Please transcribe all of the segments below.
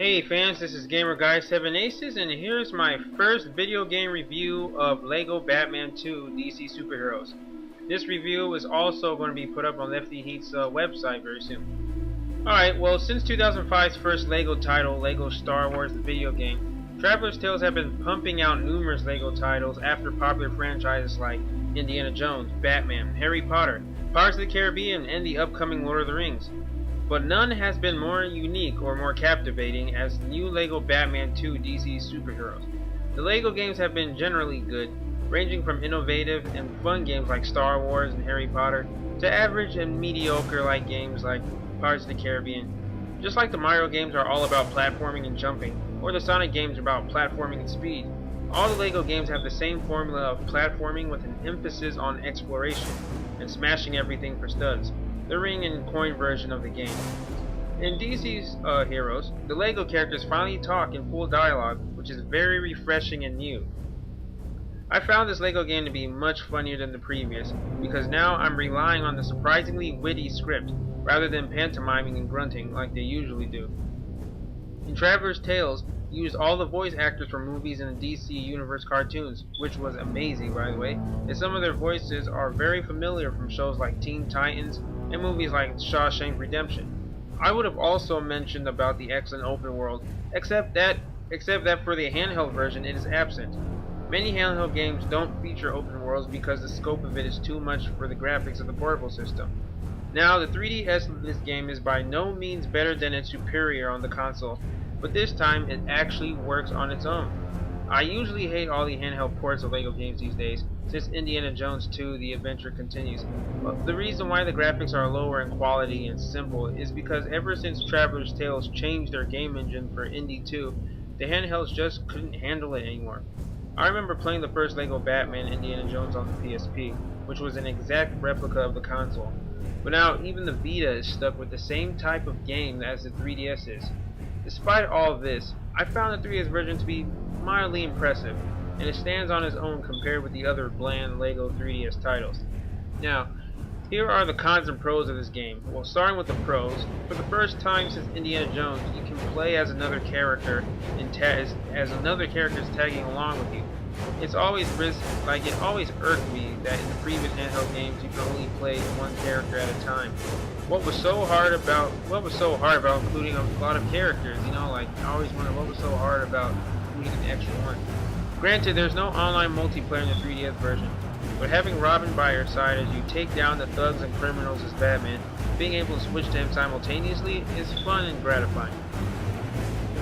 Hey fans, this is Gamer Guy 7 Aces, and here's my first video game review of LEGO Batman 2 DC Superheroes. This review is also going to be put up on Lefty Heat's website very soon. Alright, well, since 2005's first LEGO title, LEGO Star Wars the video game, Traveler's Tales have been pumping out numerous LEGO titles after popular franchises like Indiana Jones, Batman, Harry Potter, Pirates of the Caribbean, and the upcoming Lord of the Rings. But none has been more unique or more captivating as the new LEGO Batman 2 DC Superheroes. The LEGO games have been generally good, ranging from innovative and fun games like Star Wars and Harry Potter to average and mediocre like games like Pirates of the Caribbean. Just like the Mario games are all about platforming and jumping, or the Sonic games are about platforming and speed, all the LEGO games have the same formula of platforming with an emphasis on exploration and smashing everything for studs. The ring and coin version of the game. In DC's Heroes, the LEGO characters finally talk in full dialogue, which is very refreshing and new. I found this LEGO game to be much funnier than the previous, because now I'm relying on the surprisingly witty script, rather than pantomiming and grunting like they usually do. In Traveler's Tales, used all the voice actors from movies and the DC Universe cartoons, which was amazing by the way, and some of their voices are very familiar from shows like Teen Titans and movies like Shawshank Redemption. I would have also mentioned about the excellent open world, except that for the handheld version it is absent. Many handheld games don't feature open worlds because the scope of it is too much for the graphics of the portable system. Now, the 3DS of this game is by no means better than its superior on the console, but this time it actually works on its own. I usually hate all the handheld ports of LEGO games these days, since Indiana Jones 2 The Adventure Continues. But the reason why the graphics are lower in quality and simple is because ever since Traveler's Tales changed their game engine for Indy 2, the handhelds just couldn't handle it anymore. I remember playing the first LEGO Batman Indiana Jones on the PSP, which was an exact replica of the console. But now even the Vita is stuck with the same type of game as the 3DS is. Despite all of this, I found the 3DS version to be mildly impressive, and it stands on its own compared with the other bland LEGO 3DS titles. Now, here are the cons and pros of this game. Well, starting with the pros, for the first time since Indiana Jones, you can play as another character as another character is tagging along with you. It always irked me that in the previous handheld games you could only play one character at a time. What was so hard about including a lot of characters? Like I always wondered what was so hard about including an extra one. Granted, there's no online multiplayer in the 3DS version, but having Robin by your side as you take down the thugs and criminals as Batman, being able to switch to him simultaneously is fun and gratifying.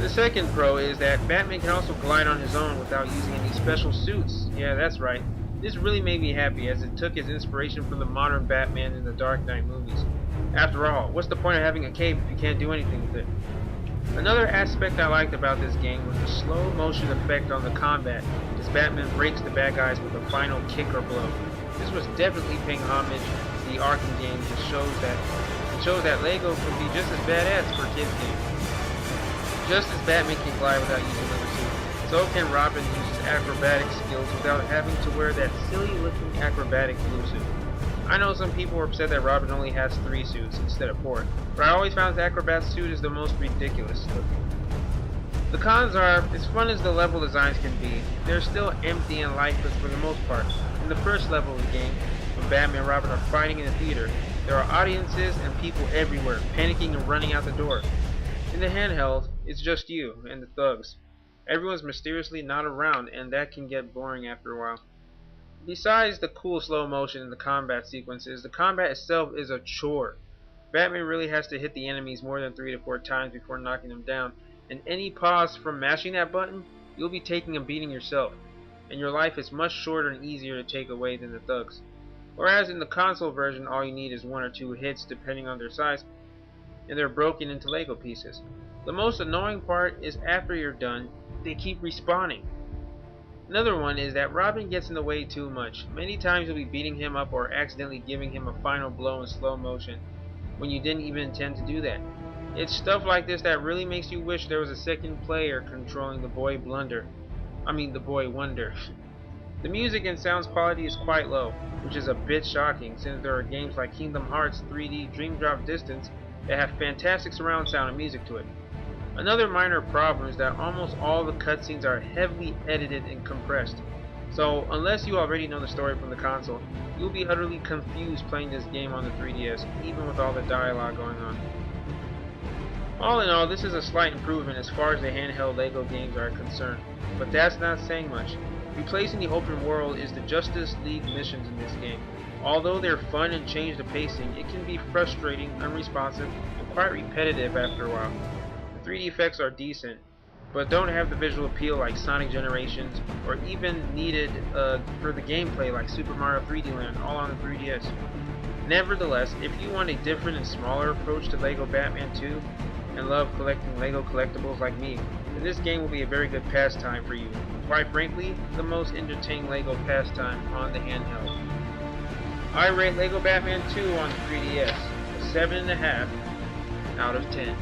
The second pro is that Batman can also glide on his own without using any special suits. Yeah, that's right. This really made me happy as it took its inspiration from the modern Batman in the Dark Knight movies. After all, what's the point of having a cape if you can't do anything with it? Another aspect I liked about this game was the slow motion effect on the combat as Batman breaks the bad guys with a final kick or blow. This was definitely paying homage to the Arkham games and shows that LEGO can be just as badass for kids games. Just as Batman can glide without using another suit, so can Robin use his acrobatic skills without having to wear that silly looking acrobatic blue suit. I know some people were upset that Robin only has 3 suits instead of 4, but I always found his acrobat suit is the most ridiculous looking. The cons are, as fun as the level designs can be, they're still empty and lifeless for the most part. In the first level of the game, when Batman and Robin are fighting in a theater, there are audiences and people everywhere, panicking and running out the door. In the handheld, it's just you and the thugs. Everyone's mysteriously not around, and that can get boring after a while. Besides the cool slow motion in the combat sequences, the combat itself is a chore. Batman really has to hit the enemies more than 3 to 4 times before knocking them down, and any pause from mashing that button, you'll be taking a beating yourself, and your life is much shorter and easier to take away than the thugs. Whereas in the console version, all you need is 1 or 2 hits depending on their size, and they're broken into Lego pieces. The most annoying part is after you're done, they keep respawning. Another one is that Robin gets in the way too much. Many times you'll be beating him up or accidentally giving him a final blow in slow motion when you didn't even intend to do that. It's stuff like this that really makes you wish there was a second player controlling the boy wonder. The music and sound quality is quite low, which is a bit shocking since there are games like Kingdom Hearts 3D Dream Drop Distance that have fantastic surround sound and music to it. Another minor problem is that almost all the cutscenes are heavily edited and compressed. So unless you already know the story from the console, you'll be utterly confused playing this game on the 3DS, even with all the dialogue going on. All in all, this is a slight improvement as far as the handheld LEGO games are concerned, but that's not saying much. Replacing the open world is the Justice League missions in this game. Although they're fun and change the pacing, it can be frustrating, unresponsive, and quite repetitive after a while. The 3D effects are decent, but don't have the visual appeal like Sonic Generations, or even needed for the gameplay like Super Mario 3D Land, all on the 3DS. Nevertheless, if you want a different and smaller approach to LEGO Batman 2, and love collecting LEGO collectibles like me, then this game will be a very good pastime for you. Quite frankly, the most entertaining LEGO pastime on the handheld. I rate LEGO Batman 2 on the 3DS a 7.5 out of 10.